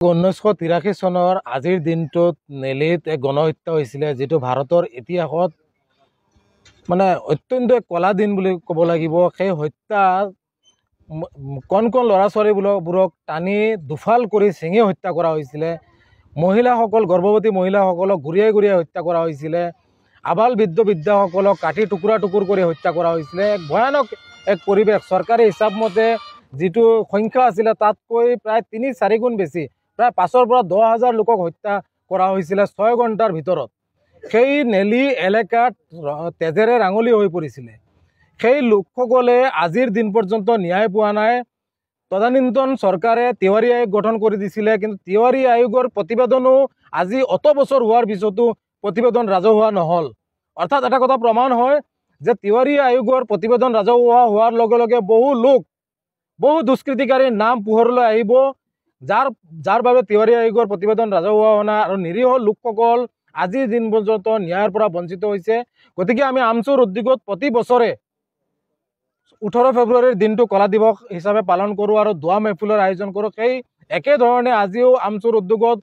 1983 চনৰ আজিৰ দিনটোত নেলিত এক গণহত্যা হৈছিলে, যিটো ভাৰতৰ ইতিহাসত মানে অত্যন্ত কলা দিন বুলি ক'ব লাগিব। সেই হত্যা কণ কণ ল'ৰা ছোৱালীবোৰক টানি দুফাল কৰি ছিঙি হত্যা কৰা হৈছিলে। মহিলাসকল, গৰ্ভৱতী মহিলাসকলক গুৰিয়াই গুৰিয়াই হত্যা কৰা হৈছিলে। আবাল বৃদ্ধ বৃদ্ধাসকলক কাটি টুকুৰা টুকুৰ কৰি হত্যা কৰা হৈছিলে। এক ভয়ানক এক পৰিৱেশ। চৰকাৰী হিচাপ মতে যিটো সংখ্যা আছিলে তাতকৈ প্ৰায় ৩-৪ গুণ বেছি, প্ৰায় 5,000 পৰা 10,000 লোকক হত্যা কৰা হৈছিলে 6 ঘণ্টাৰ ভিতৰত। সেই নেলি এলেকাত তেজেৰে ৰাঙলী হৈ পৰিছিলে। সেই লোকসকলে আজিৰ দিন পৰ্যন্ত ন্যায় পোৱা নাই। তদানীন্তন চৰকাৰে তিৱাৰী আয়োগ গঠন কৰি দিছিলে, কিন্তু তিৱাৰী আয়োগৰ প্ৰতিবেদনো আজি অত বছৰ হোৱাৰ পিছতো প্ৰতিবেদন ৰাজহুৱা নহ'ল। অৰ্থাৎ এটা কথা প্ৰমাণ হয় যে তিৱাৰী আয়োগৰ প্ৰতিবেদন ৰাজহুৱা হোৱাৰ লগে লগে বহু দুষ্কৃতিকাৰীৰ নাম পোহৰলৈ আহিব, যাৰ বাবে তিৱাৰী আয়োগৰ প্ৰতিবেদন ৰাজহুৱা হোৱা নাই আৰু নিৰীহ লোকসকল আজিৰ দিন পৰ্যন্ত ন্যায়ৰ পৰা বঞ্চিত হৈছে। গতিকে আমি আমচুৰ উদ্যোগত প্ৰতি বছৰে 18 ফেব্ৰুৱাৰীৰ দিনটো কলা দিৱস হিচাপে পালন কৰোঁ আৰু দোৱা মেহফিলৰ আয়োজন কৰোঁ। সেই একেধৰণে আজিও আমচুৰ উদ্যোগত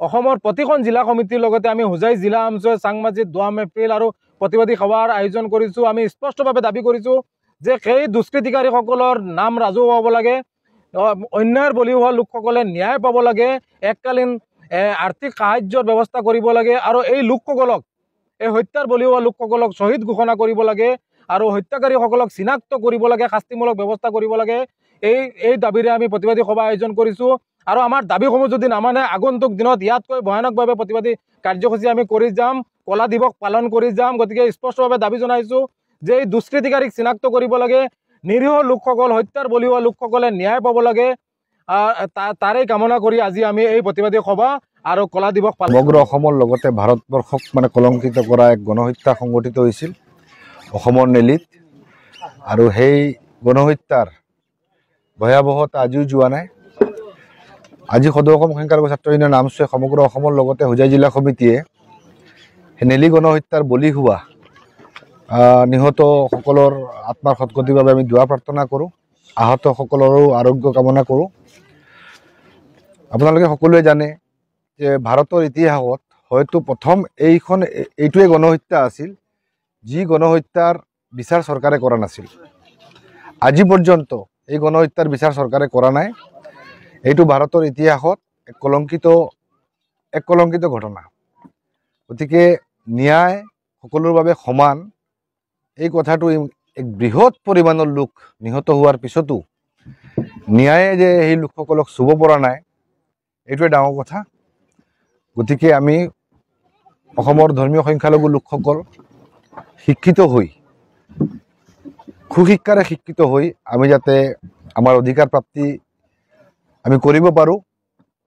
অসমৰ প্ৰতিখন জিলা সমিতিৰ লগতে আমি হোজাই জিলা আমচুৱে চাংমাজিত দোৱা মেহফিল আৰু প্ৰতিবাদী সভাৰ আয়োজন কৰিছোঁ। আমি স্পষ্টভাৱে দাবী কৰিছোঁ যে সেই দুষ্কৃতিকাৰীসকলৰ নাম ৰাজহুৱা হ'ব লাগে, অন্যায়ৰ বলি হোৱা লোকসকলে ন্যায় পাব লাগে, এককালীন আৰ্থিক সাহায্যৰ ব্যৱস্থা কৰিব লাগে আৰু এই লোকসকলক, এই হত্যাৰ বলি হোৱা লোকসকলক শ্বহীদ ঘোষণা কৰিব লাগে আৰু হত্যাকাৰীসকলক চিনাক্ত কৰিব লাগে, শাস্তিমূলক ব্যৱস্থা কৰিব লাগে। এই দাবীৰে আমি প্ৰতিবাদী সভা আয়োজন কৰিছোঁ আৰু আমাৰ দাবীসমূহ যদি নামানে আগন্তুক দিনত ইয়াতকৈ ভয়ানকভাৱে প্ৰতিবাদী কাৰ্যসূচী আমি কৰি যাম, কলা দিৱস পালন কৰি যাম। গতিকে স্পষ্টভাৱে দাবী জনাইছোঁ যে এই দুষ্কৃতিকাৰীক চিনাক্ত কৰিব লাগে, নিৰীহ লোকসকল, হত্যাৰ বলি হোৱা লোকসকলে ন্যায় পাব লাগে। তাৰে কামনা কৰি আজি আমি এই প্ৰতিবাদী সভা আৰু কলা দিৱস পালন। সমগ্ৰ অসমৰ লগতে ভাৰতবৰ্ষক কলংকিত কৰা এক গণহত্যা সংঘটিত হৈছিল অসমৰ নেলিত, আৰু সেই গণহত্যাৰ ভয়াৱহতা আজিও যোৱা নাই। আজি সদৌ অসম সংখ্যালঘু ছাত্ৰ ইউনিয়ন আমচুৱে সমগ্ৰ অসমৰ লগতে হোজাই জিলা সমিতিয়ে সেই নেলি গণহত্যাৰ বলি হোৱা নিহতসকলৰ আত্মাৰ সদ্গতিৰ বাবে আমি দোৱা প্ৰাৰ্থনা কৰোঁ, আহতসকলৰো আৰোগ্য কামনা কৰোঁ। আপোনালোকে সকলোৱে জানে যে ভাৰতৰ ইতিহাসত হয়তো প্ৰথম এইটোৱে গণহত্যা আছিল যি গণহত্যাৰ বিচাৰ চৰকাৰে কৰা নাছিল। আজি পৰ্যন্ত এই গণহত্যাৰ বিচাৰ চৰকাৰে কৰা নাই। এইটো ভাৰতৰ ইতিহাসত এক কলংকিত ঘটনা। গতিকে ন্যায় সকলোৰ বাবে সমান, এই কথাটো এক বৃহৎ পৰিমাণৰ লোক নিহত হোৱাৰ পিছতো ন্যায়ে যে সেই লোকসকলক চুব পৰা নাই, এইটোৱে ডাঙৰ কথা। গতিকে আমি অসমৰ ধৰ্মীয় সংখ্যালঘু লোকসকল শিক্ষিত হৈ, সুশিক্ষাৰে শিক্ষিত হৈ আমি যাতে আমাৰ অধিকাৰ প্ৰাপ্তি আমি কৰিব পাৰোঁ,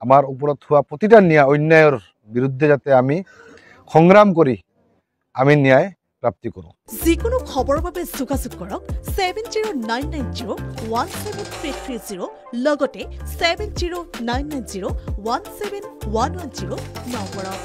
আমাৰ ওপৰত হোৱা প্ৰতিটা অন্যায়ৰ বিৰুদ্ধে যাতে আমি সংগ্ৰাম কৰি আমি ন্যায় প্ৰাপ্তি কৰোঁ। যিকোনো খবৰৰ বাবে যোগাযোগ কৰক 7099017330 লগতে 7099017110 নম্বৰত।